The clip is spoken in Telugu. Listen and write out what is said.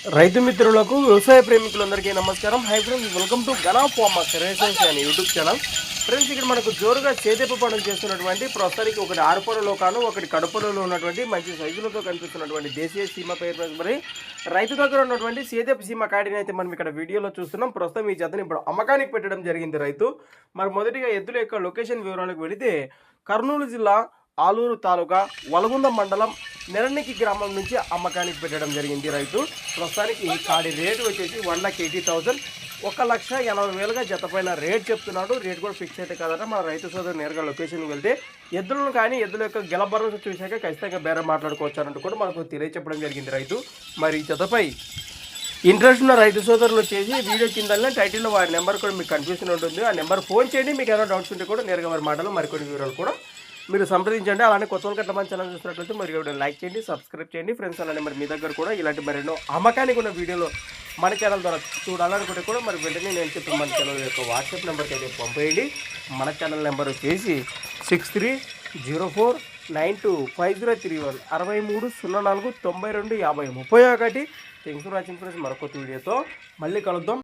రైతు మిత్రులకు వ్యవసాయ ప్రేమికులందరికీ నమస్కారం. హై ఫ్రెండ్స్, వెల్కమ్ టు గనా ఫార్మర్ క్రియేషన్స్ అనే యూట్యూబ్ ఛానల్. ఫ్రెండ్స్, ఇక్కడ మనకు జోరుగా చేదేప పంటలు చేస్తున్నటువంటి ప్రస్తుతానికి ఒకటి ఆరుపొలలో కాను ఒకటి కడుపులలో ఉన్నటువంటి మంచి సైజులతో కనిపిస్తున్నటువంటి దేశీయ సీమ పేరు మరి రైతు దగ్గర ఉన్నటువంటి సేదేప సీమ కాడిని అయితే మనం ఇక్కడ వీడియోలో చూస్తున్నాం. ప్రస్తుతం ఈ జతని ఇప్పుడు అమ్మకానికి పెట్టడం జరిగింది రైతు. మరి మొదటిగా ఎద్దుల యొక్క లొకేషన్ వివరాలకు వెళితే కర్నూలు జిల్లా ఆలూరు తాలూకా వలగుంద మండలం నెరనికి గ్రామం నుంచి అమ్మకానికి పెట్టడం జరిగింది రైతు. ప్రస్తుతానికి కాడి రేటు వచ్చేసి 1,80,000, 1,80,000గా జత పైన రేట్ చెప్తున్నాడు. రేట్ కూడా ఫిక్స్ అయితే కాదట. మన రైతు సోదరు నేరుగా లొకేషన్కి వెళ్తే ఎద్దులను కానీ ఎద్దుల యొక్క గెలబర్రలు చూశాక ఖచ్చితంగా బేరం మాట్లాడుకోవచ్చు అన్నట్టు కూడా మనకు తెలియచెప్పడం జరిగింది రైతు. మరి ఈ జతపై ఇంట్రెస్ట్ ఉన్న రైతు సోదరులు వచ్చేసి వీడియో కిందనే టైటిల్లో వారి నెంబర్ కూడా మీకు కన్ఫ్యూజన్ ఉంటుంది. ఆ నెంబర్ ఫోన్ చేయండి. మీకు ఏమైనా డౌట్స్ ఉంటే కూడా నేరుగా వారి మాటలు మరికొన్ని వివరాలు కూడా మీరు సంప్రదించండి. అలానే కొత్త వాళ్ళకి అట్లా మన ఛానల్ చూసినట్లయితే మరి వీడియో లైక్ చేయండి, సబ్స్క్రైబ్ చేయండి ఫ్రెండ్స్. అలానే మరి మీ దగ్గర కూడా ఇలాంటి మరెన్నో అమ్మకానికి ఉన్న వీడియోలు మన ఛానల్ ద్వారా చూడాలనుకుంటే కూడా మరి వెంటనే నేను చెప్పిన మన ఛానల్ యొక్క వాట్సాప్ నెంబర్కి అయితే పంపేయండి. మన ఛానల్ నెంబర్ వచ్చేసి 6304925031 6304925031. Thanks for watching friends. మరొక వీడియోతో మళ్ళీ కలుద్దాం.